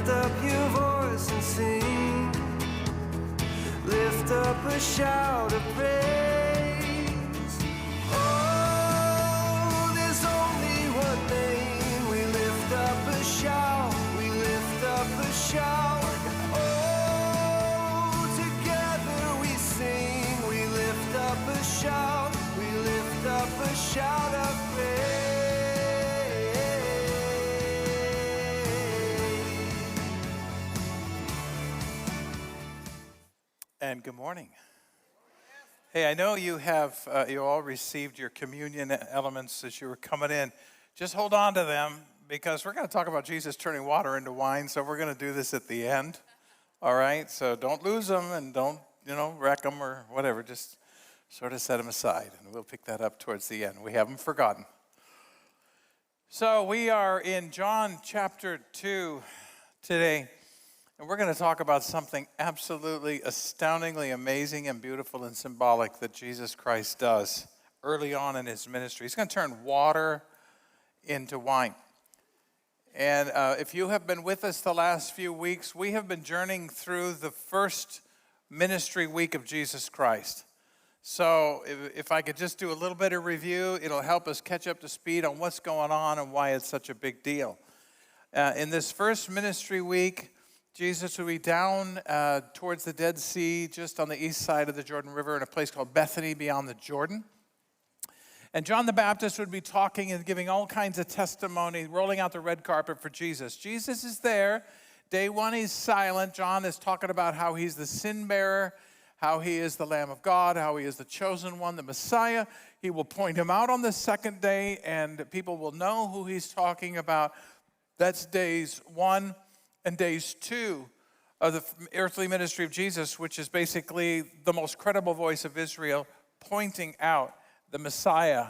Lift up your voice and sing. Lift up a shout of praise. Oh, there's only one name. We lift up a shout. We lift up a shout. Oh, together we sing. We lift up a shout. We lift up a shout of praise. And good morning. Hey, I know you have, you all received your communion elements as you were coming in. Just hold on to them because we're going to talk about Jesus turning water into wine. So we're going to do this at the end. All right. So don't lose them and don't, wreck them or whatever. Just sort of set them aside and we'll pick that up towards the end. We haven't forgotten. So we are in John chapter 2 today. And we're going to talk about something absolutely astoundingly amazing and beautiful and symbolic that Jesus Christ does early on in his ministry. He's going to turn water into wine. And if you have been with us the last few weeks, we have been journeying through the first ministry week of Jesus Christ. So if I could just do a little bit of review, it'll help us catch up to speed on what's going on and why it's such a big deal. In this first ministry week, Jesus will be down towards the Dead Sea, just on the east side of the Jordan River in a place called Bethany beyond the Jordan. And John the Baptist would be talking and giving all kinds of testimony, rolling out the red carpet for Jesus. Jesus is there. Day one, he's silent. John is talking about how he's the sin bearer, how he is the Lamb of God, how he is the chosen one, the Messiah. He will point him out on the second day, and people will know who he's talking about. That's days 1 and days 2 of the earthly ministry of Jesus, which is basically the most credible voice of Israel, pointing out the Messiah.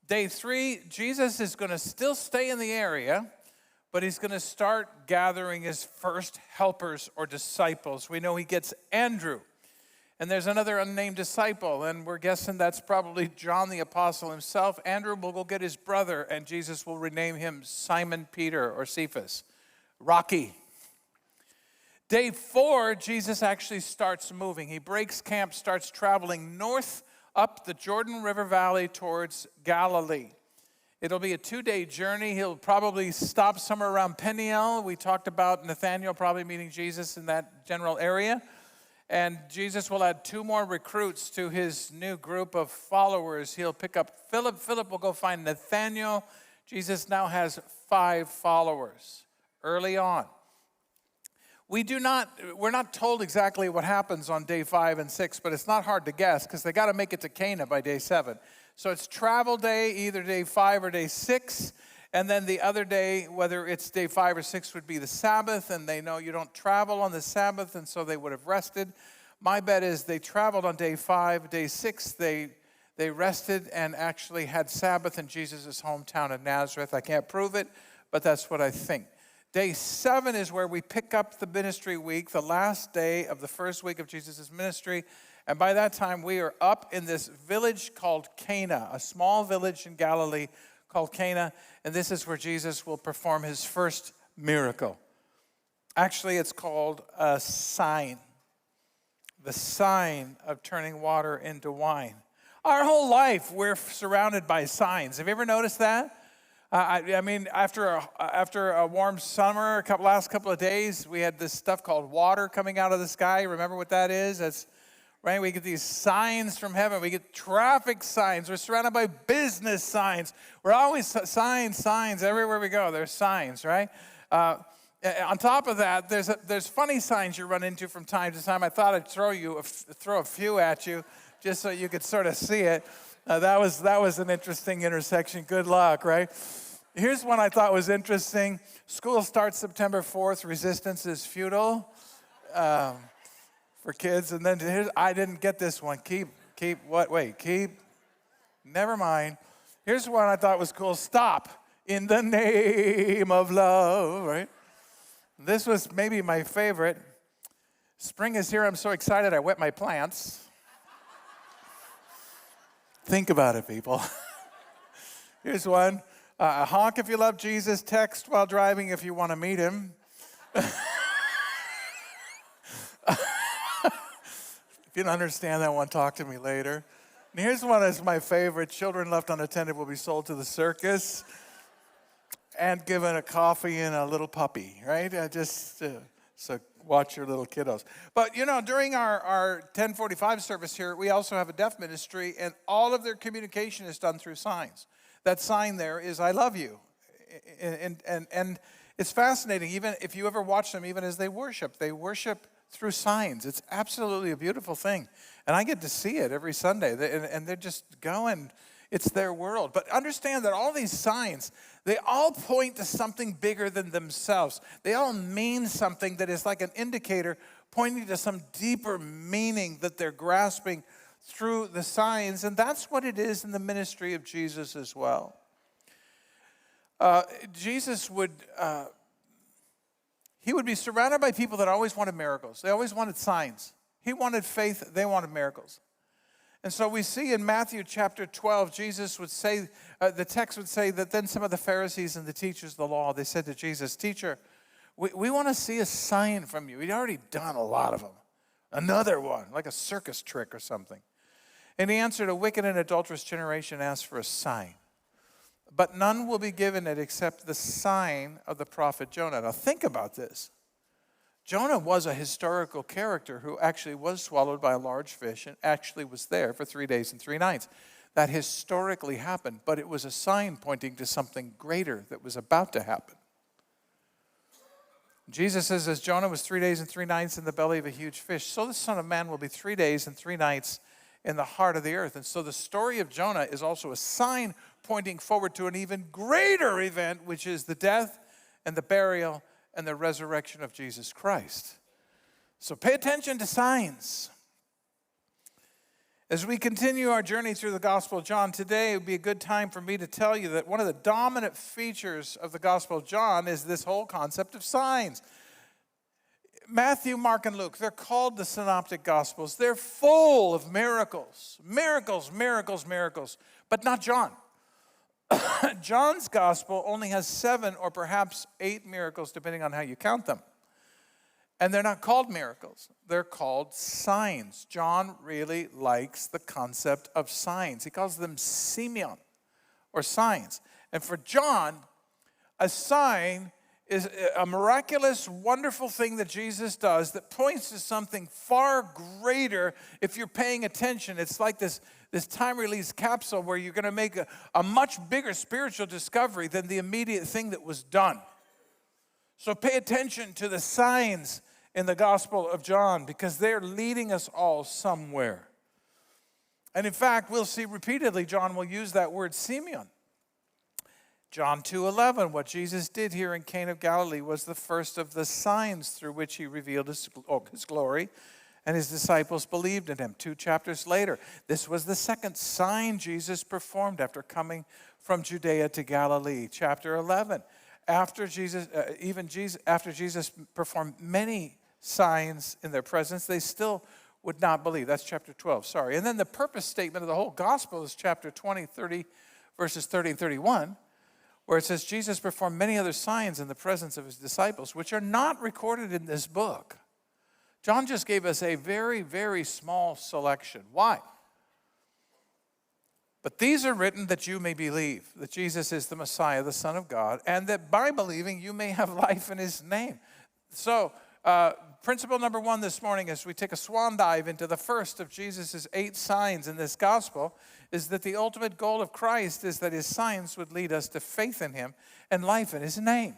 Day 3, Jesus is going to still stay in the area, but he's going to start gathering his first helpers or disciples. We know he gets Andrew, and there's another unnamed disciple, and we're guessing that's probably John the Apostle himself. Andrew will go get his brother, and Jesus will rename him Simon Peter or Cephas. Rocky. Day 4, Jesus actually starts moving. He breaks camp, starts traveling north up the Jordan River Valley towards Galilee. It'll be a 2-day journey. He'll probably stop somewhere around Peniel. We talked about Nathanael probably meeting Jesus in that general area. And Jesus will add 2 more recruits to his new group of followers. He'll pick up Philip. Philip will go find Nathanael. Jesus now has 5 followers. Early on. We're not told exactly what happens on day 5 and 6, but it's not hard to guess because they got to make it to Cana by day 7. So it's travel day, either day 5 or day 6, and then the other day, whether it's day 5 or 6, would be the Sabbath, and they know you don't travel on the Sabbath, and so they would have rested. My bet is they traveled on day 5. Day 6, they rested and actually had Sabbath in Jesus' hometown of Nazareth. I can't prove it, but that's what I think. Day 7 is where we pick up the ministry week, the last day of the first week of Jesus' ministry. And by that time, we are up in this village called Cana, a small village in Galilee called Cana. And this is where Jesus will perform his first miracle. Actually, it's called a sign. The sign of turning water into wine. Our whole life, we're surrounded by signs. Have you ever noticed that? I mean, after a warm summer, last couple of days, we had this stuff called water coming out of the sky. Remember what that is? That's right. We get these signs from heaven. We get traffic signs. We're surrounded by business signs. We're always signs everywhere we go. There's signs, right? On top of that, there's funny signs you run into from time to time. I thought I'd throw a few at you just so you could sort of see it. That was an interesting intersection. Good luck, right? Here's one I thought was interesting. School starts September 4th. Resistance is futile for kids. And then I didn't get this one. Keep. Never mind. Here's one I thought was cool. Stop in the name of love, right? This was maybe my favorite. Spring is here. I'm so excited I wet my plants. Think about it, people. Here's one. Honk if you love Jesus. Text while driving if you want to meet him. If you don't understand that one, talk to me later. And here's one that's my favorite. Children left unattended will be sold to the circus and given a coffee and a little puppy, right? So watch your little kiddos. But, during our 1045 service here, we also have a deaf ministry, and all of their communication is done through signs. That sign there is, I love you. And it's fascinating, even if you ever watch them, even as they worship through signs. It's absolutely a beautiful thing. And I get to see it every Sunday, and they're just going. It's their world. But understand that all these signs, they all point to something bigger than themselves. They all mean something that is like an indicator pointing to some deeper meaning that they're grasping through the signs. And that's what it is in the ministry of Jesus as well. Jesus would be surrounded by people that always wanted miracles. They always wanted signs. He wanted faith. They wanted miracles. And so we see in Matthew chapter 12, Jesus would say, the text would say that then some of the Pharisees and the teachers of the law, they said to Jesus, "Teacher, we want to see a sign from you." He'd already done a lot of them. Another one, like a circus trick or something. And he answered, "A wicked and adulterous generation asks for a sign. But none will be given it except the sign of the prophet Jonah." Now think about this. Jonah was a historical character who actually was swallowed by a large fish and actually was there for 3 days and 3 nights. That historically happened, but it was a sign pointing to something greater that was about to happen. Jesus says, as Jonah was 3 days and 3 nights in the belly of a huge fish, so the Son of Man will be 3 days and 3 nights in the heart of the earth. And so the story of Jonah is also a sign pointing forward to an even greater event, which is the death and the burial and the resurrection of Jesus Christ. So pay attention to signs. As we continue our journey through the Gospel of John, today would be a good time for me to tell you that one of the dominant features of the Gospel of John is this whole concept of signs. Matthew, Mark, and Luke, they're called the Synoptic Gospels. They're full of miracles. Miracles, miracles, miracles. But not John. John's gospel only has 7 or perhaps 8 miracles, depending on how you count them. And they're not called miracles. They're called signs. John really likes the concept of signs. He calls them semeion, or signs. And for John, a sign is a miraculous, wonderful thing that Jesus does that points to something far greater if you're paying attention. It's like this time-release capsule where you're going to make a much bigger spiritual discovery than the immediate thing that was done. So pay attention to the signs in the Gospel of John because they're leading us all somewhere. And in fact, we'll see repeatedly John will use that word semeion. John 2:11, what Jesus did here in Cana of Galilee was the first of the signs through which he revealed his glory, and his disciples believed in him. 2 chapters later, this was the second sign Jesus performed after coming from Judea to Galilee. Chapter 11, after Jesus performed many signs in their presence, they still would not believe. That's chapter 12, sorry. And then the purpose statement of the whole gospel is chapter 20, 30, verses 30 and 31. Where it says, Jesus performed many other signs in the presence of his disciples, which are not recorded in this book. John just gave us a very, very small selection. Why? But these are written that you may believe that Jesus is the Messiah, the Son of God, and that by believing you may have life in his name. So, principle number 1 this morning as we take a swan dive into the first of Jesus' 8 signs in this gospel is that the ultimate goal of Christ is that his signs would lead us to faith in him and life in his name.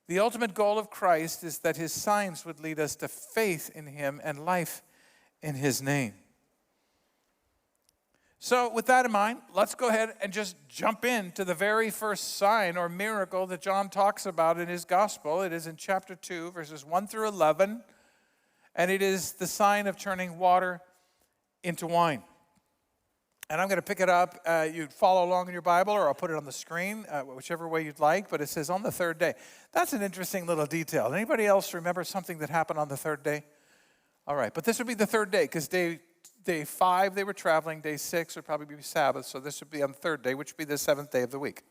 The ultimate goal of Christ is that his signs would lead us to faith in him and life in his name. So with that in mind, let's go ahead and just jump into the very first sign or miracle that John talks about in his gospel. It is in chapter 2, verses 1 through 11, and it is the sign of turning water into wine. And I'm going to pick it up. You follow along in your Bible, or I'll put it on the screen, whichever way you'd like. But it says on the 3rd day. That's an interesting little detail. Anybody else remember something that happened on the 3rd day? All right, but this would be the 3rd day because day 5 they were traveling. Day 6 would probably be Sabbath, so this would be on the 3rd day, which would be the 7th day of the week.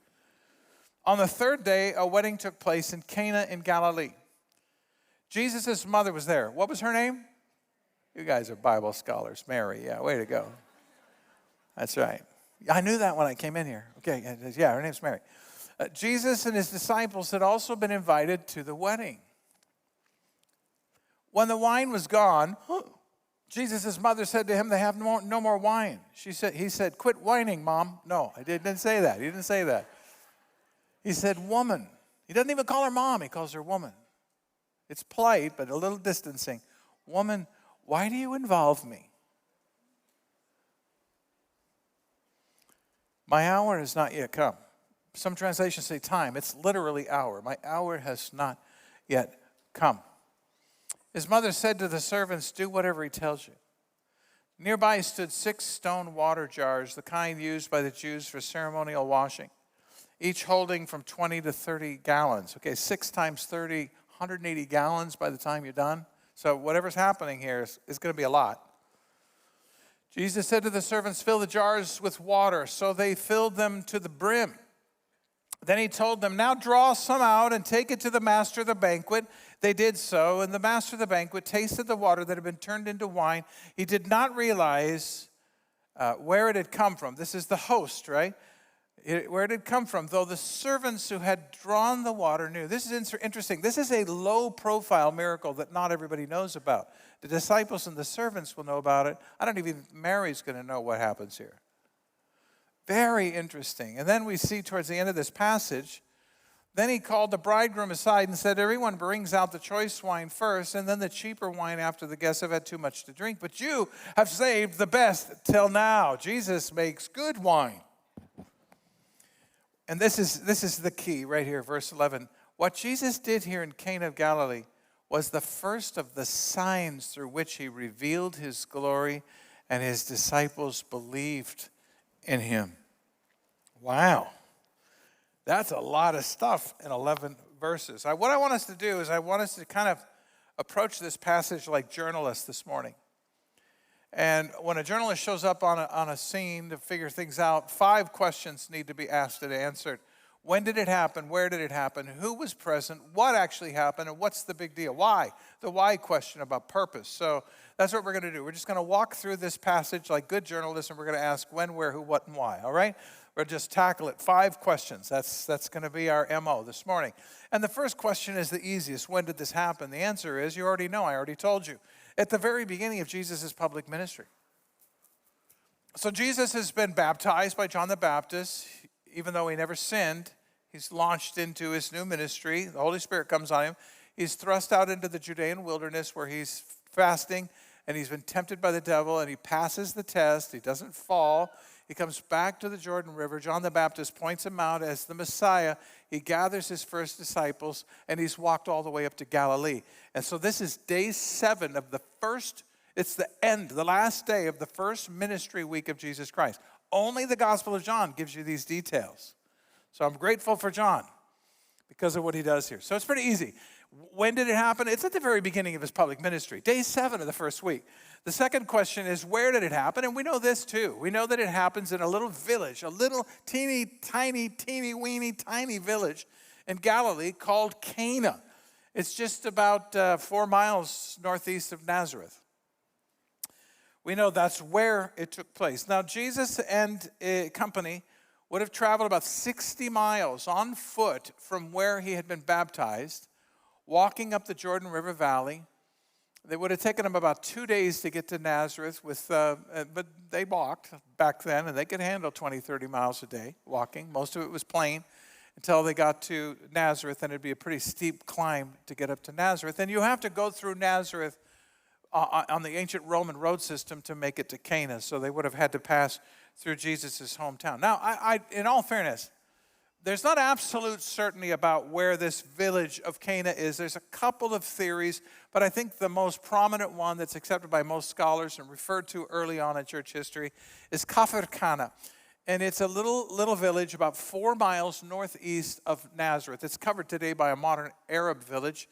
On the 3rd day, a wedding took place in Cana in Galilee. Jesus' mother was there. What was her name? You guys are Bible scholars. Mary, yeah, way to go. That's right. I knew that when I came in here. Okay, yeah, her name's Mary. Jesus and his disciples had also been invited to the wedding. When the wine was gone, Jesus' mother said to him, they have no more wine. He said, quit whining, Mom. No, I didn't say that. He didn't say that. He said, woman. He doesn't even call her mom. He calls her woman. It's polite, but a little distancing. Woman, why do you involve me? My hour has not yet come. Some translations say time. It's literally hour. My hour has not yet come. His mother said to the servants, do whatever he tells you. Nearby stood 6 stone water jars, the kind used by the Jews for ceremonial washing, each holding from 20 to 30 gallons. Okay, 6 times 30, 180 gallons by the time you're done. So whatever's happening here is going to be a lot. Jesus said to the servants, fill the jars with water. So they filled them to the brim. Then he told them, now draw some out and take it to the master of the banquet. They did so, and the master of the banquet tasted the water that had been turned into wine. He did not realize where it had come from. This is the host, right? Where it had come from, though the servants who had drawn the water knew. This is interesting. This is a low-profile miracle that not everybody knows about. The disciples and the servants will know about it. I don't even think Mary's going to know what happens here. Very interesting. And then we see towards the end of this passage, then he called the bridegroom aside and said, everyone brings out the choice wine first, and then the cheaper wine after the guests have had too much to drink. But you have saved the best till now. Jesus makes good wine. And this is the key right here, verse 11. What Jesus did here in Cana of Galilee was the first of the signs through which he revealed his glory, and his disciples believed in him. Wow. That's a lot of stuff in 11 verses. What I want us to do is I want us to kind of approach this passage like journalists this morning. And when a journalist shows up on a scene to figure things out, 5 questions need to be asked and answered. When did it happen? Where did it happen? Who was present? What actually happened? And what's the big deal? Why? The why question about purpose. So that's what we're going to do. We're just going to walk through this passage like good journalists, and we're going to ask when, where, who, what, and why. All right? We'll just tackle it. 5 questions. That's going to be our MO this morning. And the first question is the easiest. When did this happen? The answer is, you already know. I already told you. At the very beginning of Jesus' public ministry. So Jesus has been baptized by John the Baptist. Even though he never sinned, he's launched into his new ministry. The Holy Spirit comes on him. He's thrust out into the Judean wilderness where he's fasting, and he's been tempted by the devil, and he passes the test. He doesn't fall. He comes back to the Jordan River. John the Baptist points him out as the Messiah. He gathers his first disciples, and he's walked all the way up to Galilee. And so this is day 7 of the first, it's the end, the last day of the first ministry week of Jesus Christ. Only the Gospel of John gives you these details. So I'm grateful for John because of what he does here. So it's pretty easy. When did it happen? It's at the very beginning of his public ministry, day 7 of the first week. The second question is, where did it happen? And we know this too. We know that it happens in a little village, a little teeny weeny tiny village in Galilee called Cana. It's just about 4 miles northeast of Nazareth. We know that's where it took place. Now, Jesus and company would have traveled about 60 miles on foot from where he had been baptized, walking up the Jordan River Valley. It would have taken them about 2 days to get to Nazareth, but they walked back then, and they could handle 20, 30 miles a day walking. Most of it was plain until they got to Nazareth, and it'd be a pretty steep climb to get up to Nazareth. And you have to go through Nazareth on the ancient Roman road system to make it to Cana, so they would have had to pass through Jesus' hometown. Now, I in all fairness, there's not absolute certainty about where this village of Cana is. There's a couple of theories, but I think the most prominent one that's accepted by most scholars and referred to early on in church history is Kafir Cana. And it's a little village about 4 miles northeast of Nazareth. It's covered today by a modern Arab village,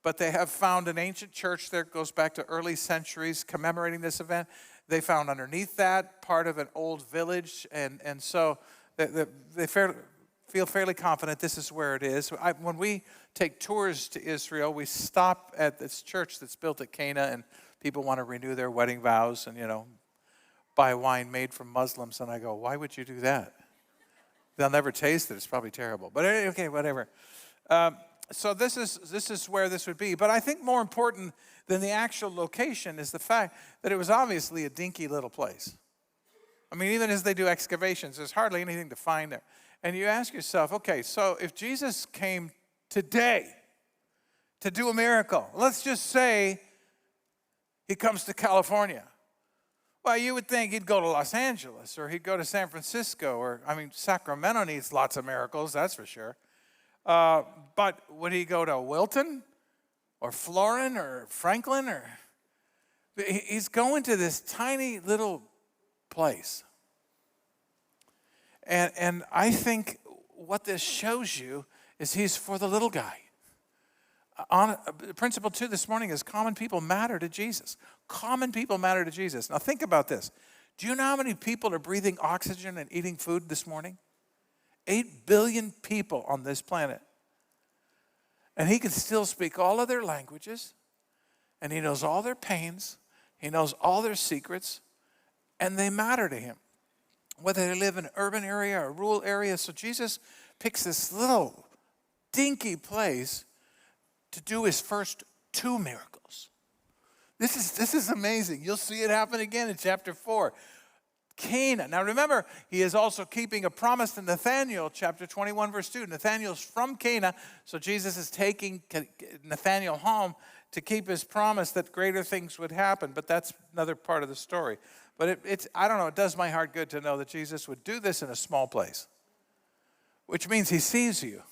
but they have found an ancient church there. It goes back to early centuries commemorating this event. They found underneath that part of an old village, and so they feel fairly confident this is where it is. When we take tours to Israel, we stop at this church that's built at Cana, and people want to renew their wedding vows and, buy wine made from Muslims. And I go, why would you do that? They'll never taste it. It's probably terrible. But okay, whatever. So this is where this would be. But I think more important than the actual location is the fact that it was obviously a dinky little place. I mean, even as they do excavations, there's hardly anything to find there. And you ask yourself, okay, so if Jesus came today to do a miracle, let's just say he comes to California. Well, you would think he'd go to Los Angeles, or he'd go to San Francisco, Sacramento needs lots of miracles, that's for sure. But would he go to Wilton or Florin or Franklin? He's going to this tiny little place. And I think what this shows you is he's for the little guy. Principle 2 this morning is common people matter to Jesus. Common people matter to Jesus. Now think about this. Do you know how many people are breathing oxygen and eating food this morning? 8 billion people on this planet. And he can still speak all of their languages, and he knows all their pains, he knows all their secrets, and they matter to him, whether they live in an urban area or a rural area. So Jesus picks this little dinky place to do his first 2 miracles. This is amazing. You'll see it happen again in chapter 4. Cana. Now remember, he is also keeping a promise to Nathanael, chapter 21, verse 2. Nathanael's from Cana, so Jesus is taking Nathanael home to keep his promise that greater things would happen. But that's another part of the story. But I don't know, it does my heart good to know that Jesus would do this in a small place, which means he sees you.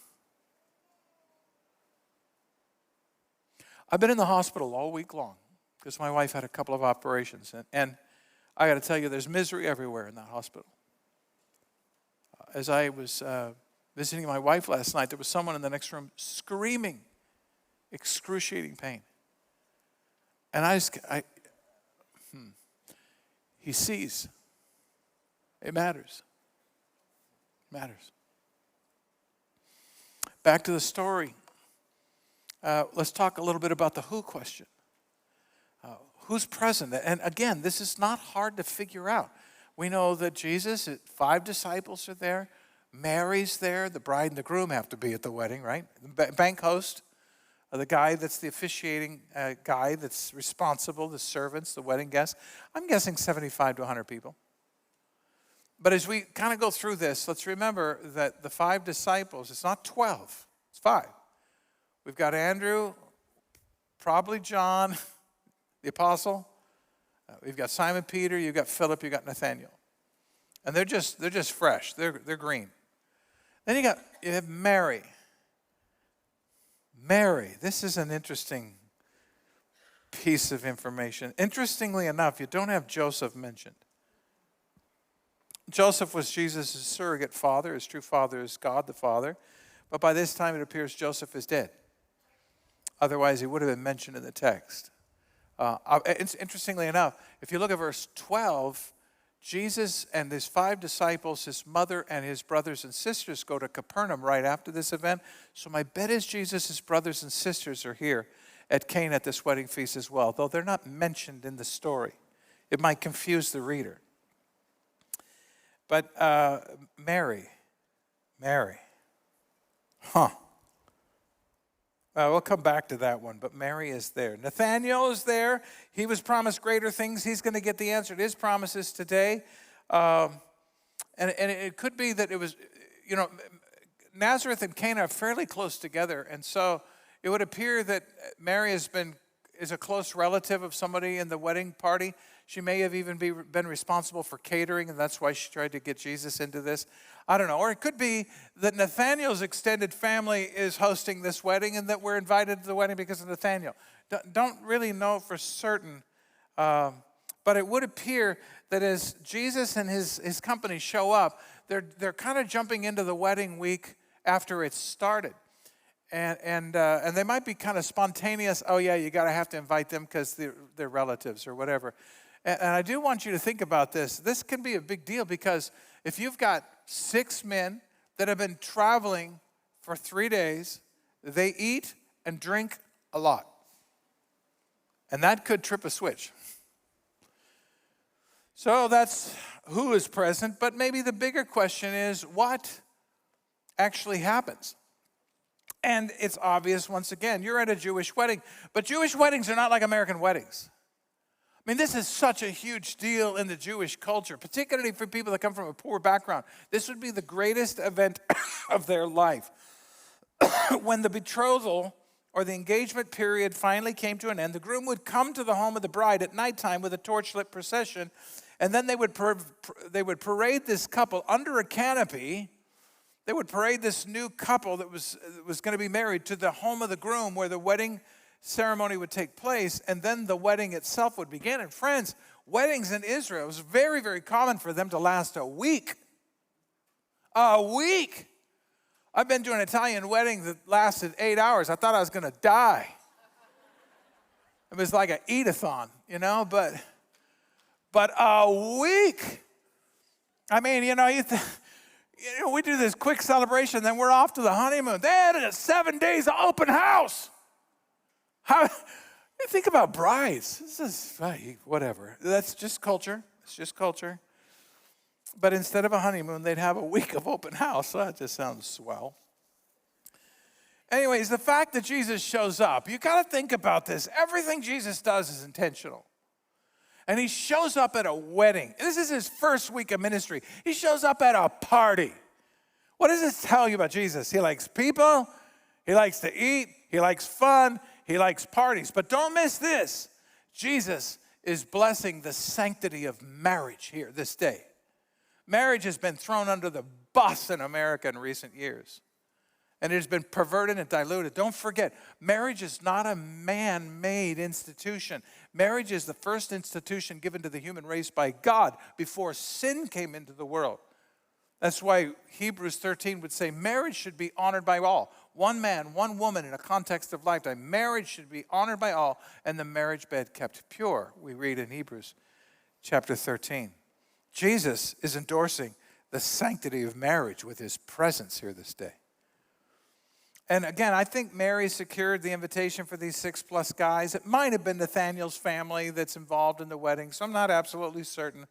I've been in the hospital all week long because my wife had a couple of operations. And I got to tell you, there's misery everywhere in that hospital. As I was visiting my wife last night, there was someone in the next room screaming, excruciating pain. And he sees. It matters. It matters. Back to the story. Let's talk a little bit about the who question. Who's present? And again, this is not hard to figure out. We know that Jesus, 5 disciples are there. Mary's there. The bride and the groom have to be at the wedding, right? The bank host, the guy that's the officiating guy that's responsible, the servants, the wedding guests. I'm guessing 75 to 100 people. But as we kind of go through this, let's remember that the 5 disciples, it's not 12, it's 5. We've got Andrew, probably John, the apostle. We've got Simon Peter, you've got Philip, you've got Nathaniel. And they're just fresh. They're green. Then you have Mary. Mary, this is an interesting piece of information. Interestingly enough, you don't have Joseph mentioned. Joseph was Jesus' surrogate father. His true father is God the Father. But by this time it appears Joseph is dead. Otherwise, he would have been mentioned in the text. Interestingly enough, if you look at verse 12, Jesus and his 5 disciples, his mother and his brothers and sisters go to Capernaum right after this event. So my bet is Jesus' brothers and sisters are here at Cana at this wedding feast as well, though they're not mentioned in the story. It might confuse the reader. But Mary. We'll come back to that one, but Mary is there. Nathanael is there. He was promised greater things. He's going to get the answer to his promises today. And it could be that it was, Nazareth and Cana are fairly close together. And so it would appear that Mary is a close relative of somebody in the wedding party. She may have even been responsible for catering, and that's why she tried to get Jesus into this. I don't know. Or it could be that Nathaniel's extended family is hosting this wedding and that we're invited to the wedding because of Nathaniel. Don't really know for certain. But it would appear that as Jesus and his company show up, they're kind of jumping into the wedding week after it's started. And they might be kind of spontaneous. Oh, yeah, you got to have to invite them because they're relatives or whatever. And I do want you to think about this. This can be a big deal because if you've got 6 men that have been traveling for 3 days they eat and drink a lot. And that could trip a switch. So that's who is present, but maybe the bigger question is what actually happens? And it's obvious, once again, you're at a Jewish wedding, but Jewish weddings are not like American weddings. I mean, this is such a huge deal in the Jewish culture, particularly for people that come from a poor background. This would be the greatest event of their life. When the betrothal or the engagement period finally came to an end, the groom would come to the home of the bride at nighttime with a torchlit procession, and then they would parade this couple under a canopy. They would parade this new couple that was going to be married to the home of the groom where the wedding ceremony would take place, and then the wedding itself would begin. And friends, weddings in Israel, it was very, very common for them to last a week. A week! I've been to an Italian wedding that lasted 8 hours. I thought I was going to die. It was like an eat-a-thon, but a week. I mean, we do this quick celebration, then we're off to the honeymoon. They had 7 days of open house. How? You think about brides. This is whatever. That's just culture. It's just culture. But instead of a honeymoon, they'd have a week of open house. So that just sounds swell. Anyways, the fact that Jesus shows up, you got to think about this. Everything Jesus does is intentional. And he shows up at a wedding. This is his first week of ministry. He shows up at a party. What does this tell you about Jesus? He likes people. He likes to eat. He likes fun. He likes parties. But don't miss this. Jesus is blessing the sanctity of marriage here this day. Marriage has been thrown under the bus in America in recent years. And it has been perverted and diluted. Don't forget, marriage is not a man-made institution. Marriage is the first institution given to the human race by God before sin came into the world. That's why Hebrews 13 would say marriage should be honored by all. One man, one woman in a context of lifetime. Marriage should be honored by all and the marriage bed kept pure. We read in Hebrews chapter 13. Jesus is endorsing the sanctity of marriage with his presence here this day. And again, I think Mary secured the invitation for these 6+ guys. It might have been Nathaniel's family that's involved in the wedding, so I'm not absolutely certain.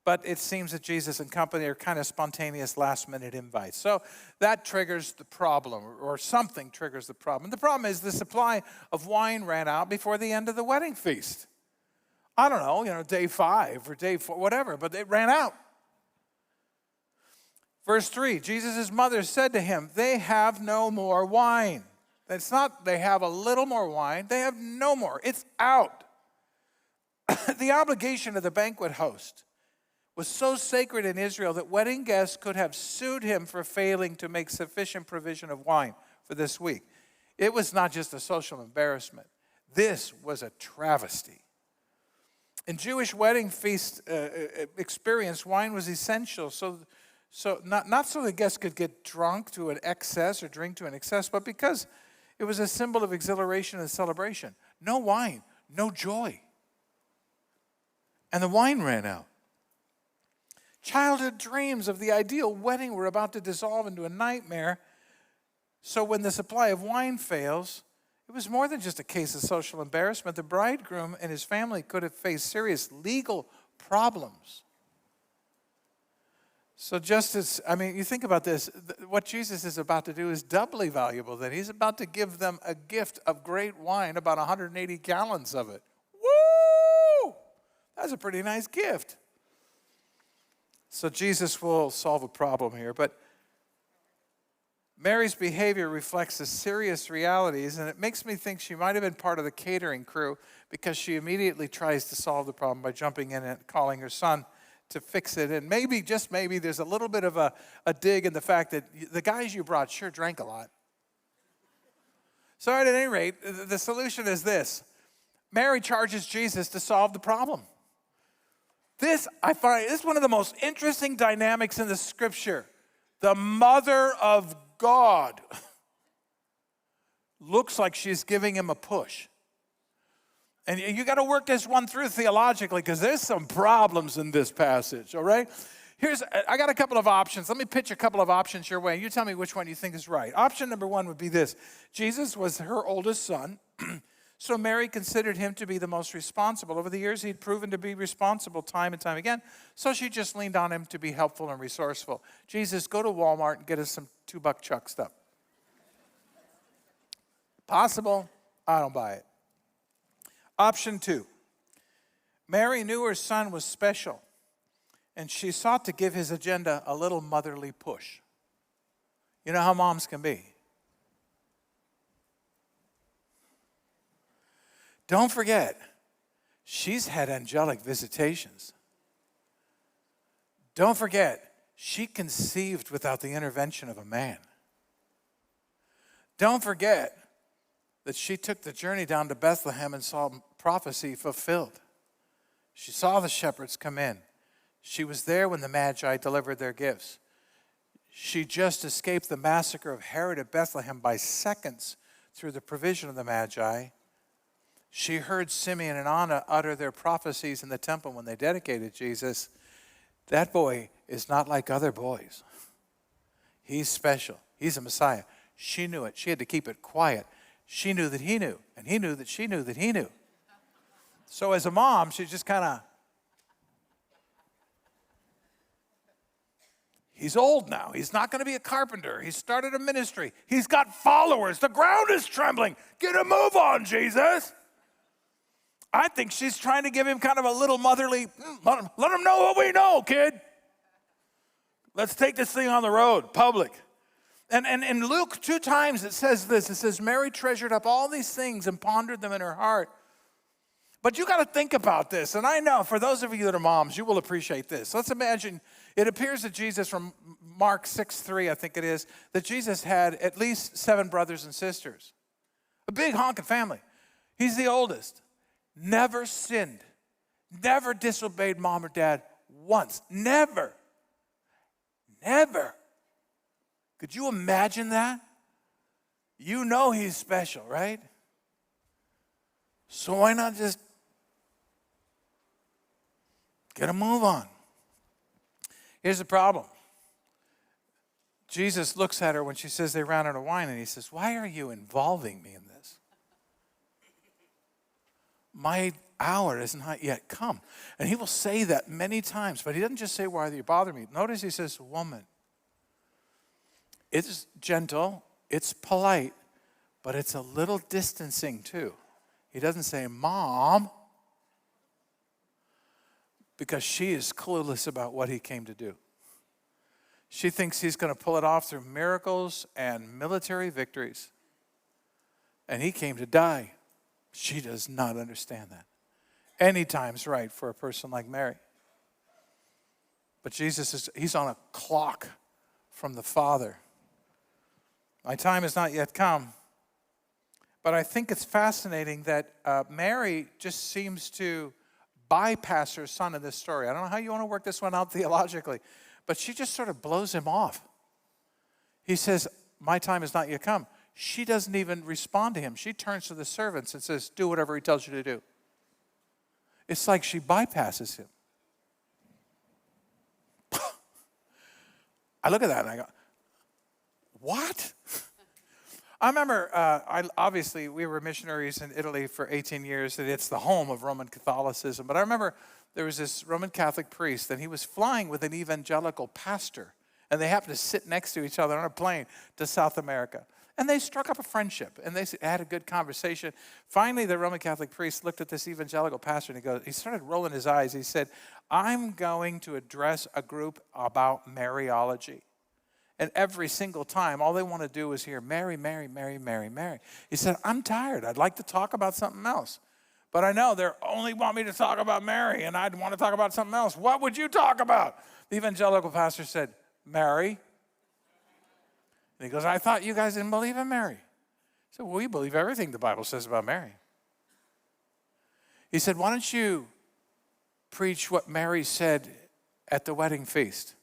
But it seems that Jesus and company are kind of spontaneous last-minute invites. So that triggers the problem, or something triggers the problem. The problem is the supply of wine ran out before the end of the wedding feast. I don't know, day 5 or day 4, whatever, but it ran out. Verse 3, Jesus' mother said to him, they have no more wine. It's not they have a little more wine. They have no more. It's out. The obligation of the banquet host was so sacred in Israel that wedding guests could have sued him for failing to make sufficient provision of wine for this week. It was not just a social embarrassment. This was a travesty. In Jewish wedding feast experience, wine was essential. So not so the guests could get drunk to an excess or drink to an excess, but because it was a symbol of exhilaration and celebration. No wine, no joy. And the wine ran out. Childhood dreams of the ideal wedding were about to dissolve into a nightmare. So when the supply of wine fails, it was more than just a case of social embarrassment. The bridegroom and his family could have faced serious legal problems. So you think about this, what Jesus is about to do is doubly valuable. That he's about to give them a gift of great wine, about 180 gallons of it. Woo! That's a pretty nice gift. So Jesus will solve a problem here, but Mary's behavior reflects the serious realities, and it makes me think she might have been part of the catering crew because she immediately tries to solve the problem by jumping in and calling her son to fix it. And maybe, just maybe, there's a little bit of a dig in the fact that the guys you brought sure drank a lot. So at any rate, the solution is this. Mary charges Jesus to solve the problem. This, I find, is one of the most interesting dynamics in the scripture. The mother of God looks like she's giving him a push. And you got to work this one through theologically because there's some problems in this passage, all right? I got a couple of options. Let me pitch a couple of options your way. You tell me which one you think is right. Option number one would be this. Jesus was her oldest son, so Mary considered him to be the most responsible. Over the years, he'd proven to be responsible time and time again, so she just leaned on him to be helpful and resourceful. Jesus, go to Walmart and get us some $2 Chuck stuff. Possible? I don't buy it. Option two. Mary knew her son was special, and she sought to give his agenda a little motherly push. You know how moms can be. Don't forget, she's had angelic visitations. Don't forget, she conceived without the intervention of a man. Don't forget that she took the journey down to Bethlehem and saw prophecy fulfilled. She saw the shepherds come in. She was there when the Magi delivered their gifts. She just escaped the massacre of Herod at Bethlehem by seconds through the provision of the Magi. She heard Simeon and Anna utter their prophecies in the temple when they dedicated Jesus. That boy is not like other boys. He's special. He's a Messiah. She knew it. She had to keep it quiet. She knew that he knew, and he knew that she knew that he knew. So as a mom, she just kind of, he's old now. He's not going to be a carpenter. He's started a ministry. He's got followers. The ground is trembling. Get a move on, Jesus. I think she's trying to give him kind of a little motherly, let him know what we know, kid. Let's take this thing on the road, public. And in Luke, 2 times it says this. It says, Mary treasured up all these things and pondered them in her heart. But you got to think about this. And I know for those of you that are moms, you will appreciate this. Let's imagine it appears that Jesus, from Mark 6:3, I think it is, that Jesus had at least 7 brothers and sisters. A big honking family. He's the oldest. Never sinned. Never disobeyed mom or dad once. Never. Never. Could you imagine that? You know he's special, right? So why not just get a move on? Here's the problem. Jesus looks at her when she says they ran out of wine, and he says, why are you involving me in this? My hour has not yet come. And he will say that many times, but he doesn't just say, why do you bother me? Notice he says, woman. It's gentle, it's polite, but it's a little distancing too. He doesn't say, Mom, because she is clueless about what he came to do. She thinks he's going to pull it off through miracles and military victories. And he came to die. She does not understand that. Any time's right for a person like Mary. But Jesus he's on a clock from the Father. My time has not yet come. But I think it's fascinating that Mary just seems to bypass her son in this story. I don't know how you want to work this one out theologically, but she just sort of blows him off. He says, my time has not yet come. She doesn't even respond to him. She turns to the servants and says, do whatever he tells you to do. It's like she bypasses him. I look at that and I go, what? I remember, obviously, we were missionaries in Italy for 18 years, and it's the home of Roman Catholicism. But I remember there was this Roman Catholic priest, and he was flying with an evangelical pastor, and they happened to sit next to each other on a plane to South America. And they struck up a friendship, and they had a good conversation. Finally, the Roman Catholic priest looked at this evangelical pastor, and he started rolling his eyes. He said, I'm going to address a group about Mariology. And every single time, all they want to do is hear Mary, Mary, Mary, Mary, Mary. He said, I'm tired. I'd like to talk about something else. But I know they only want me to talk about Mary, and I'd want to talk about something else. What would you talk about? The evangelical pastor said, Mary. And he goes, I thought you guys didn't believe in Mary. I said, well, we believe everything the Bible says about Mary. He said, why don't you preach what Mary said at the wedding feast?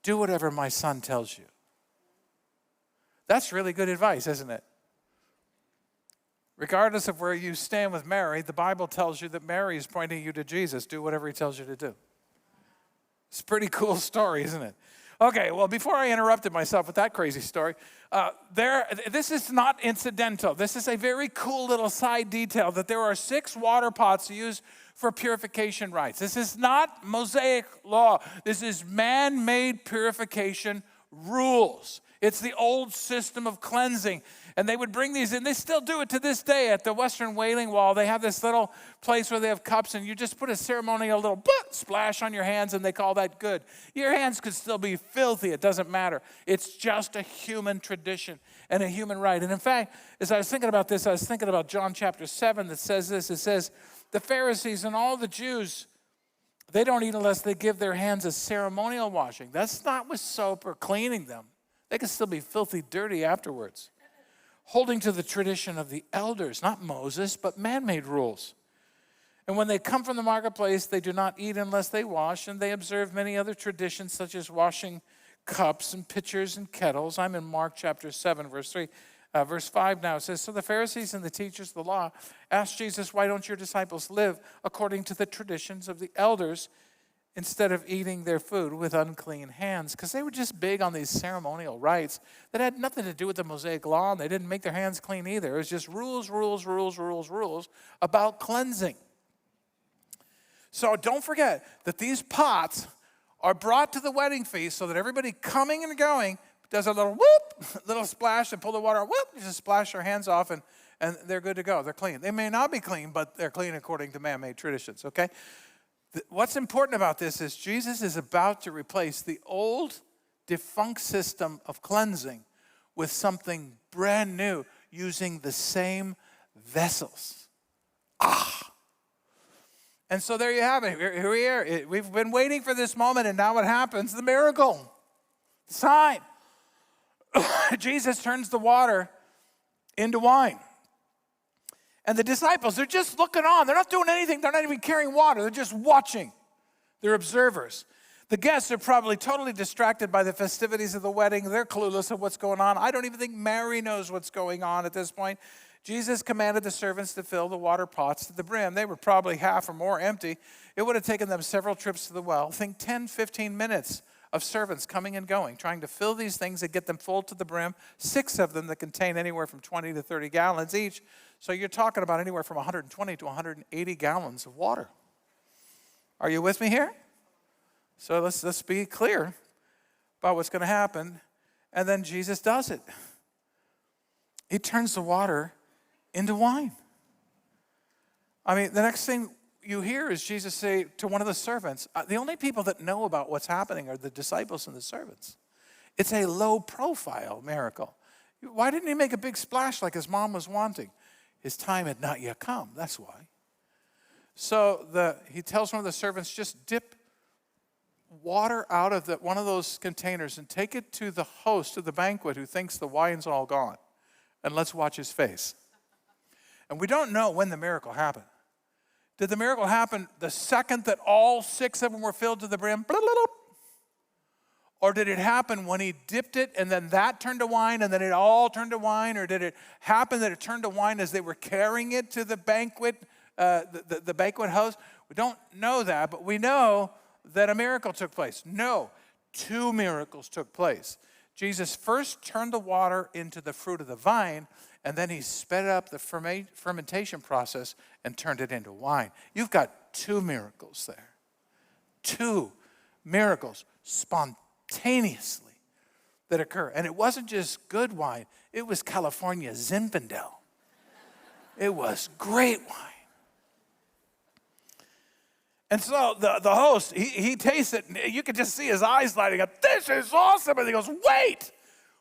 Do whatever my son tells you. That's really good advice, isn't it? Regardless of where you stand with Mary, the Bible tells you that Mary is pointing you to Jesus. Do whatever he tells you to do. It's a pretty cool story, isn't it? Okay, well, before I interrupted myself with that crazy story, this is not incidental. This is a very cool little side detail that there are 6 water pots used for purification rites. This is not Mosaic law. This is man-made purification rules. It's the old system of cleansing. And they would bring these in. They still do it to this day at the Western Wailing Wall. They have this little place where they have cups, and you just put a ceremonial little splash on your hands, and they call that good. Your hands could still be filthy. It doesn't matter. It's just a human tradition and a human right. And in fact, as I was thinking about this, I was thinking about John chapter 7 that says this. It says, the Pharisees and all the Jews, they don't eat unless they give their hands a ceremonial washing. That's not with soap or cleaning them. They can still be filthy dirty afterwards. Holding to the tradition of the elders, not Moses, but man-made rules. And when they come from the marketplace, they do not eat unless they wash, and they observe many other traditions, such as washing cups and pitchers and kettles. I'm in Mark chapter 7, verse 3. Verse 5 now, it says, so the Pharisees and the teachers of the law asked Jesus, why don't your disciples live according to the traditions of the elders instead of eating their food with unclean hands? Because they were just big on these ceremonial rites that had nothing to do with the Mosaic law, and they didn't make their hands clean either. It was just rules about cleansing. So don't forget that these pots are brought to the wedding feast so that everybody coming and going does a little whoop, little splash, and pull the water, whoop, just splash their hands off, and they're good to go. They're clean. They may not be clean, but they're clean according to man-made traditions, okay? What's important about this is Jesus is about to replace the old defunct system of cleansing with something brand new using the same vessels. And so there you have it. Here we are. We've been waiting for this moment, and now what happens? The miracle, the sign. Jesus turns the water into wine. And the disciples, they're just looking on. They're not doing anything. They're not even carrying water. They're just watching. They're observers. The guests are probably totally distracted by the festivities of the wedding. They're clueless of what's going on. I don't even think Mary knows what's going on at this point. Jesus commanded the servants to fill the water pots to the brim. They were probably half or more empty. It would have taken them several trips to the well. Think 10, 15 minutes of servants coming and going, trying to fill these things and get them full to the brim. 6 of them that contain anywhere from 20 to 30 gallons each. So you're talking about anywhere from 120 to 180 gallons of water. Are you with me here? So let's be clear about what's going to happen. And then Jesus does it. He turns the water into wine. I mean, the next thing you hear is Jesus say to one of the servants, the only people that know about what's happening are the disciples and the servants. It's a low-profile miracle. Why didn't he make a big splash like his mom was wanting? His time had not yet come, that's why. So he tells one of the servants, just dip water out of one of those containers and take it to the host of the banquet who thinks the wine's all gone. And let's watch his face. And we don't know when the miracle happened. Did the miracle happen the second that all 6 of them were filled to the brim? Or did it happen when he dipped it and then that turned to wine and then it all turned to wine? Or did it happen that it turned to wine as they were carrying it to the banquet, the banquet house? We don't know that, but we know that a miracle took place. No, 2 miracles took place. Jesus first turned the water into the fruit of the vine, and then he sped up the fermentation process and turned it into wine. You've got 2 miracles there. 2 miracles spontaneously that occur. And it wasn't just good wine. It was California Zinfandel. It was great wine. And so the host, he tastes it, and you could just see his eyes lighting up. This is awesome. And he goes, wait,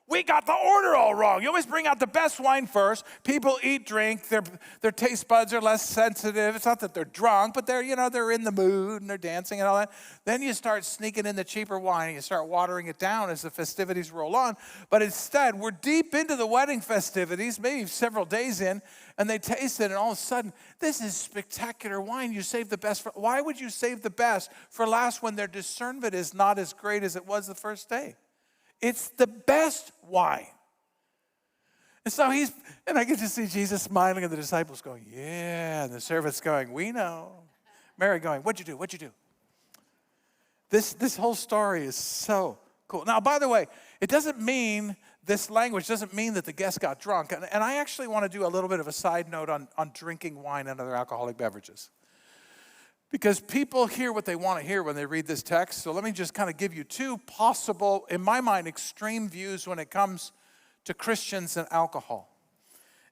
we got the order all wrong. You always bring out the best wine first. People eat, drink. Their taste buds are less sensitive. It's not that they're drunk, but they're in the mood and they're dancing and all that. Then you start sneaking in the cheaper wine and you start watering it down as the festivities roll on. But instead, we're deep into the wedding festivities, maybe several days in, and they taste it, and all of a sudden, this is spectacular wine. You save the best for. Why would you save the best for last when their discernment is not as great as it was the first day? It's the best wine. And so and I get to see Jesus smiling and the disciples going, yeah, and the servants going, we know. Mary going, what'd you do? This whole story is so cool. Now, by the way, it doesn't mean, this language doesn't mean that the guests got drunk. And I actually want to do a little bit of a side note on drinking wine and other alcoholic beverages. Because people hear what they want to hear when they read this text. So let me just kind of give you two possible, in my mind, extreme views when it comes to Christians and alcohol.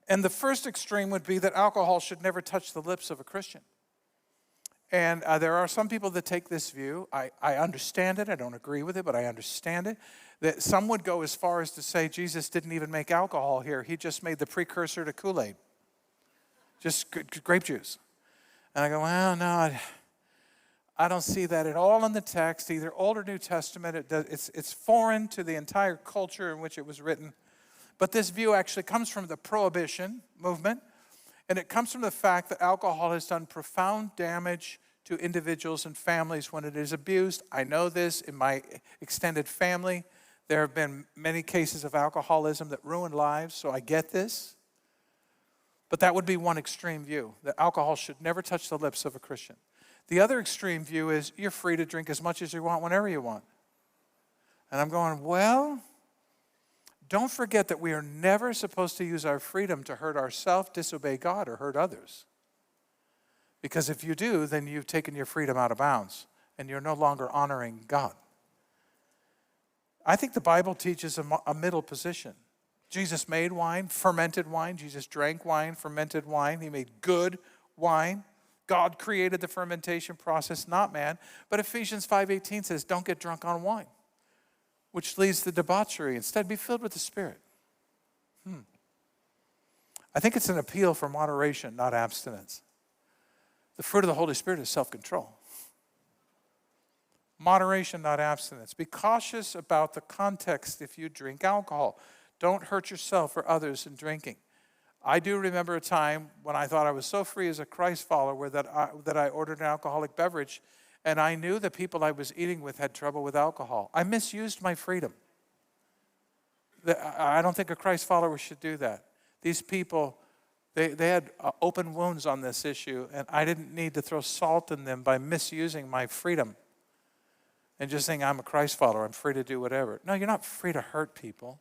And the first extreme would be that alcohol should never touch the lips of a Christian. And there are some people that take this view. I understand it. I don't agree with it, but I understand it. That some would go as far as to say Jesus didn't even make alcohol here. He just made the precursor to Kool-Aid. Just grape juice. And I go, well, no, I don't see that at all in the text, either Old or New Testament. It's foreign to the entire culture in which it was written. But this view actually comes from the Prohibition movement. And it comes from the fact that alcohol has done profound damage to individuals and families when it is abused. I know this in my extended family. There have been many cases of alcoholism that ruin lives, so I get this. But that would be one extreme view, that alcohol should never touch the lips of a Christian. The other extreme view is you're free to drink as much as you want whenever you want. And I'm going, well, don't forget that we are never supposed to use our freedom to hurt ourselves, disobey God, or hurt others. Because if you do, then you've taken your freedom out of bounds, and you're no longer honoring God. I think the Bible teaches a middle position. Jesus made wine, fermented wine. Jesus drank wine, fermented wine. He made good wine. God created the fermentation process, not man. But Ephesians 5:18 says, don't get drunk on wine, which leads to debauchery. Instead, be filled with the Spirit. I think it's an appeal for moderation, not abstinence. The fruit of the Holy Spirit is self-control. Moderation, not abstinence. Be cautious about the context if you drink alcohol. Don't hurt yourself or others in drinking. I do remember a time when I thought I was so free as a Christ follower that I ordered an alcoholic beverage, and I knew the people I was eating with had trouble with alcohol. I misused my freedom. I don't think a Christ follower should do that. These people, they had open wounds on this issue, and I didn't need to throw salt in them by misusing my freedom and just saying, I'm a Christ follower, I'm free to do whatever. No, you're not free to hurt people.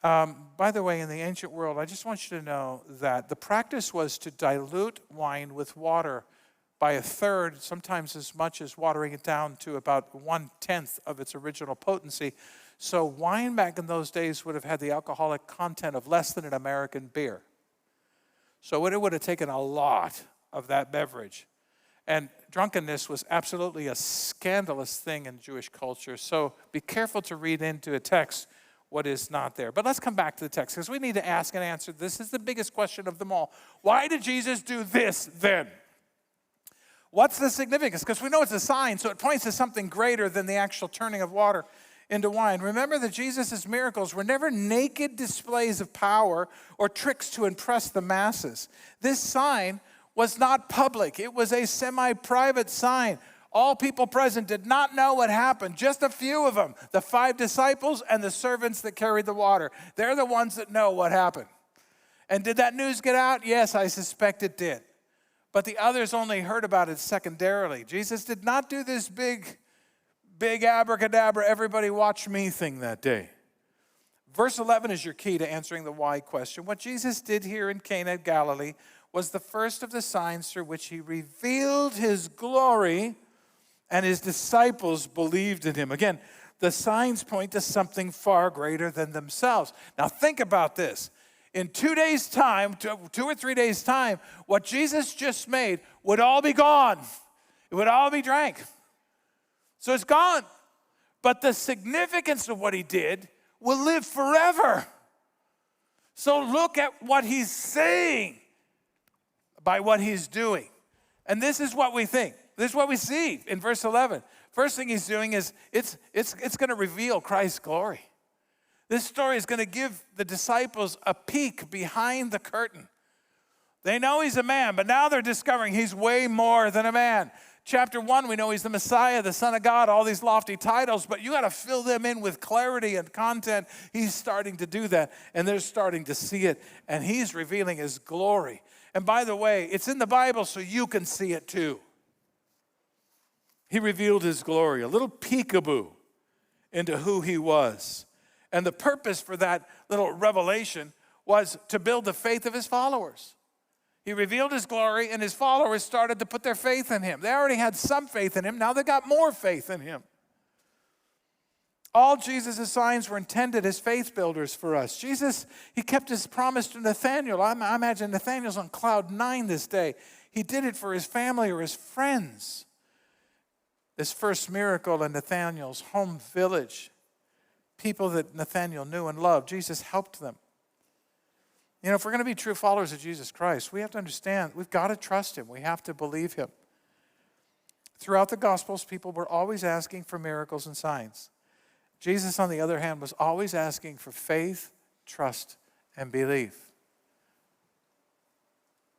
By the way, in the ancient world, I just want you to know that the practice was to dilute wine with water by a third, sometimes as much as watering it down to about 1/10 of its original potency. So wine back in those days would have had the alcoholic content of less than an American beer. So it would have taken a lot of that beverage. And drunkenness was absolutely a scandalous thing in Jewish culture. So be careful to read into a text what is not there. But let's come back to the text, because we need to ask and answer. This is the biggest question of them all. Why did Jesus do this then? What's the significance? Because we know it's a sign, so it points to something greater than the actual turning of water into wine. Remember that Jesus' miracles were never naked displays of power or tricks to impress the masses. This sign was not public. It was a semi-private sign. All people present did not know what happened. Just a few of them, the 5 disciples and the servants that carried the water. They're the ones that know what happened. And did that news get out? Yes, I suspect it did. But the others only heard about it secondarily. Jesus did not do this big abracadabra, everybody watch me thing that day. Verse 11 is your key to answering the why question. What Jesus did here in Cana of Galilee was the first of the signs through which he revealed his glory, and his disciples believed in him. Again, the signs point to something far greater than themselves. Now think about this. In 2 days' time, 2 or 3 days' time, what Jesus just made would all be gone. It would all be drank. So it's gone. But the significance of what he did will live forever. So look at what he's saying by what he's doing. And this is what we think. This is what we see in verse 11. First thing he's doing is it's going to reveal Christ's glory. This story is going to give the disciples a peek behind the curtain. They know he's a man, but now they're discovering he's way more than a man. Chapter 1, we know he's the Messiah, the Son of God, all these lofty titles, but you got to fill them in with clarity and content. He's starting to do that, and they're starting to see it, and he's revealing his glory. And by the way, it's in the Bible so you can see it too. He revealed his glory, a little peekaboo into who he was. And the purpose for that little revelation was to build the faith of his followers. He revealed his glory, and his followers started to put their faith in him. They already had some faith in him. Now they got more faith in him. All Jesus' signs were intended as faith builders for us. Jesus, he kept his promise to Nathanael. I imagine Nathanael's on cloud 9 this day. He did it for his family or his friends. This first miracle in Nathanael's home village, people that Nathanael knew and loved, Jesus helped them. You know, if we're going to be true followers of Jesus Christ, we have to understand, we've got to trust him. We have to believe him. Throughout the Gospels, people were always asking for miracles and signs. Jesus, on the other hand, was always asking for faith, trust, and belief.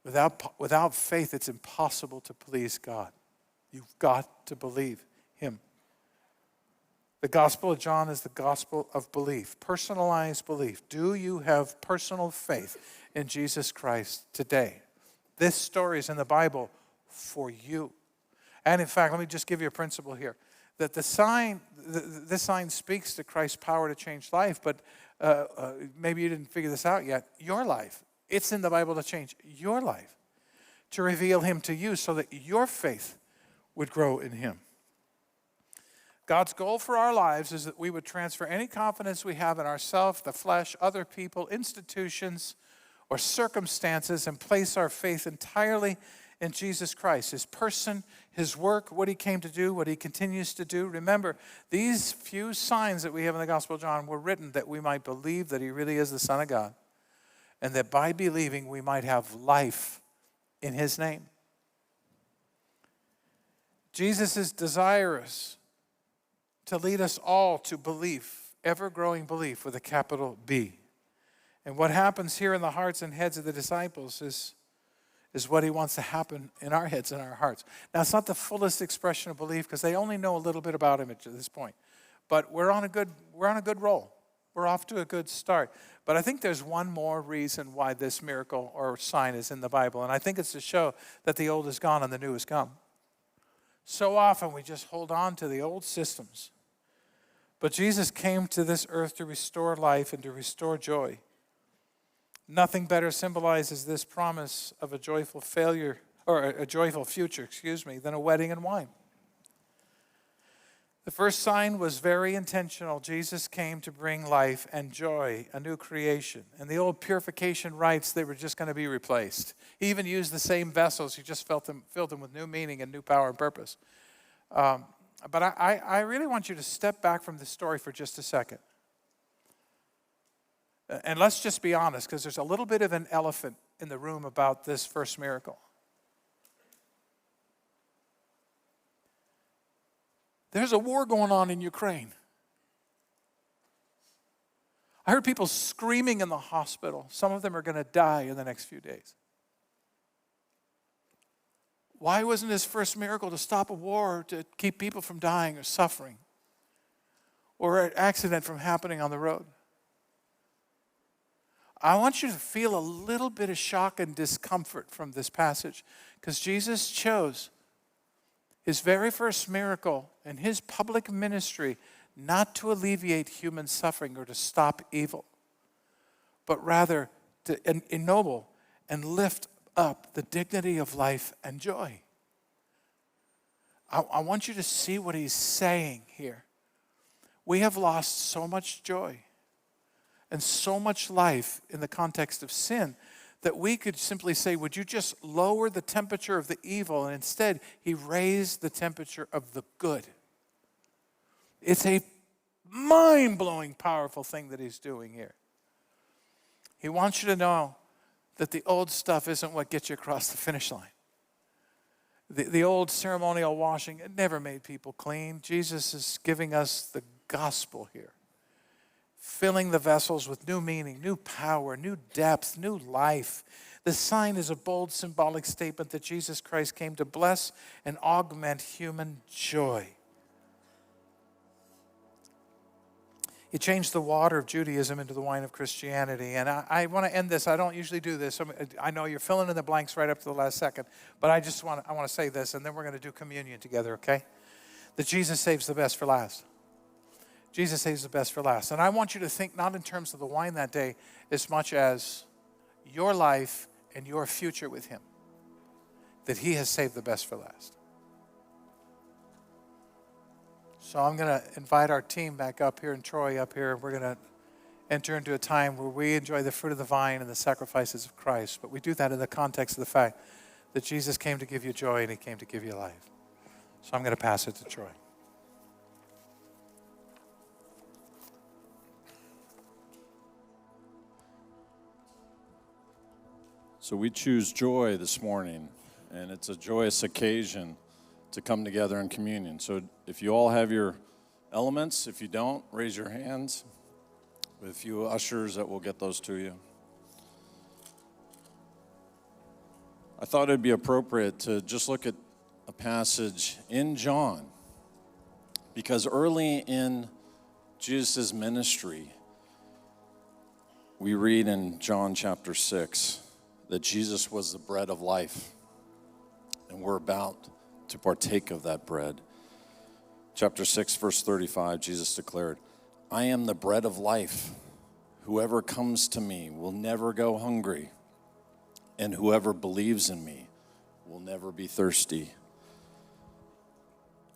Without faith, it's impossible to please God. You've got to believe him. The Gospel of John is the gospel of belief, personalized belief. Do you have personal faith in Jesus Christ today? This story is in the Bible for you. And in fact, let me just give you a principle here. That this sign speaks to Christ's power to change life, but maybe you didn't figure this out yet. Your life, it's in the Bible to change your life, to reveal him to you so that your faith would grow in him. God's goal for our lives is that we would transfer any confidence we have in ourselves, the flesh, other people, institutions, or circumstances and place our faith entirely in Jesus Christ, his person, his work, what he came to do, what he continues to do. Remember, these few signs that we have in the Gospel of John were written that we might believe that he really is the Son of God, and that by believing we might have life in his name. Jesus is desirous to lead us all to belief, ever-growing belief with a capital B. And what happens here in the hearts and heads of the disciples is what he wants to happen in our heads and our hearts. Now, it's not the fullest expression of belief because they only know a little bit about him at this point. But we're on a good roll. We're off to a good start. But I think there's one more reason why this miracle or sign is in the Bible, and I think it's to show that the old is gone and the new has come. So often we just hold on to the old systems. But Jesus came to this earth to restore life and to restore joy. Nothing better symbolizes this promise of a joyful future, than a wedding and wine. The first sign was very intentional. Jesus came to bring life and joy, a new creation. And the old purification rites, they were just going to be replaced. He even used the same vessels. He just filled them with new meaning and new power and purpose. But I really want you to step back from this story for just a second. And let's just be honest, because there's a little bit of an elephant in the room about this first miracle. There's a war going on in Ukraine. I heard people screaming in the hospital. Some of them are going to die in the next few days. Why wasn't his first miracle to stop a war, to keep people from dying or suffering, or an accident from happening on the road? I want you to feel a little bit of shock and discomfort from this passage, because Jesus chose his very first miracle in his public ministry not to alleviate human suffering or to stop evil, but rather to ennoble and lift up the dignity of life and joy. I want you to see what he's saying here. We have lost so much joy and so much life in the context of sin that we could simply say, would you just lower the temperature of the evil? And instead, he raised the temperature of the good. It's a mind-blowing, powerful thing that he's doing here. He wants you to know that the old stuff isn't what gets you across the finish line. The old ceremonial washing, it never made people clean. Jesus is giving us the gospel here, filling the vessels with new meaning, new power, new depth, new life. The sign is a bold symbolic statement that Jesus Christ came to bless and augment human joy. He changed the water of Judaism into the wine of Christianity. And I want to end this. I don't usually do this. I know you're filling in the blanks right up to the last second. But I want to say this, and then we're going to do communion together, okay? that Jesus saves the best for last. Jesus saves the best for last. And I want you to think not in terms of the wine that day as much as your life and your future with him, that he has saved the best for last. So I'm going to invite our team back up here and Troy up here. We're going to enter into a time where we enjoy the fruit of the vine and the sacrifices of Christ. But we do that in the context of the fact that Jesus came to give you joy and he came to give you life. So I'm going to pass it to Troy. So we choose joy this morning, and it's a joyous occasion to come together in communion. So if you all have your elements, if you don't, raise your hands. With a few ushers that will get those to you. I thought it'd be appropriate to just look at a passage in John, because early in Jesus' ministry, we read in John chapter 6 that Jesus was the bread of life, and we're about to partake of that bread. Chapter 6, verse 35, Jesus declared, I am the bread of life. Whoever comes to me will never go hungry, and whoever believes in me will never be thirsty.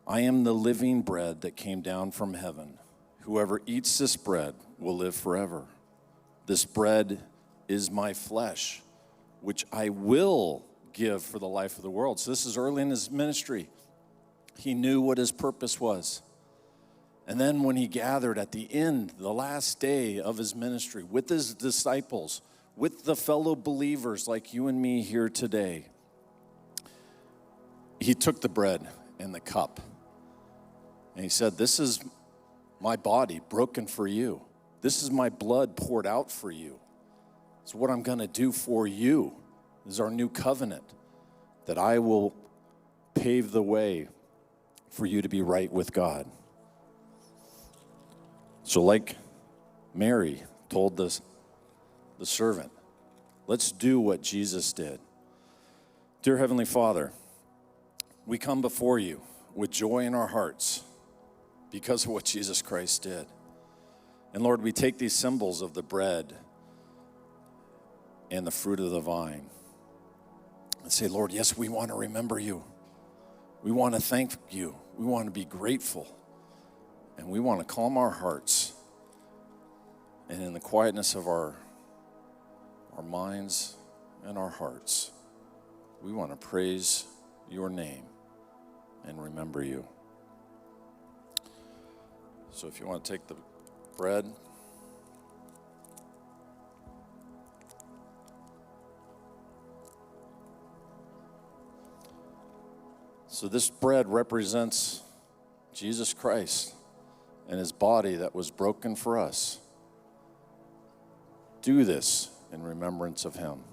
I am the living bread that came down from heaven. Whoever eats this bread will live forever. This bread is my flesh, which I will give for the life of the world. So this is early in his ministry. He knew what his purpose was. And then when he gathered at the end, the last day of his ministry, with his disciples, with the fellow believers like you and me here today, he took the bread and the cup. And he said, this is my body broken for you. This is my blood poured out for you. It's what I'm going to do for you. This is our new covenant, that I will pave the way for you to be right with God. So like Mary told the servant, let's do what Jesus did. Dear Heavenly Father, we come before you with joy in our hearts because of what Jesus Christ did. And Lord, we take these symbols of the bread and the fruit of the vine and say, Lord, yes, we want to remember you. We want to thank you. We want to be grateful. And we want to calm our hearts. And in the quietness of our minds and our hearts, we want to praise your name and remember you. So if you want to take the bread. So this bread represents Jesus Christ and his body that was broken for us. Do this in remembrance of him.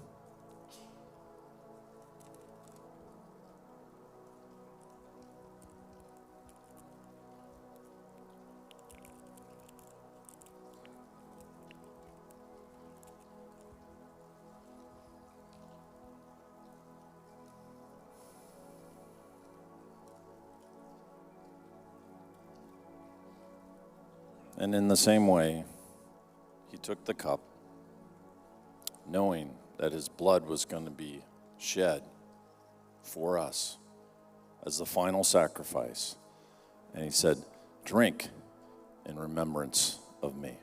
And in the same way, he took the cup, knowing that his blood was going to be shed for us as the final sacrifice. And he said, drink in remembrance of me.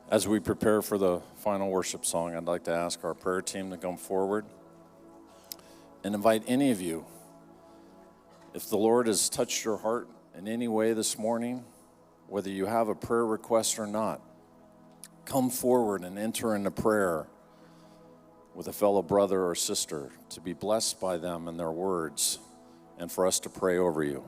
As we prepare for the final worship song, I'd like to ask our prayer team to come forward and invite any of you, if the Lord has touched your heart in any way this morning, whether you have a prayer request or not, come forward and enter into prayer with a fellow brother or sister to be blessed by them and their words and for us to pray over you.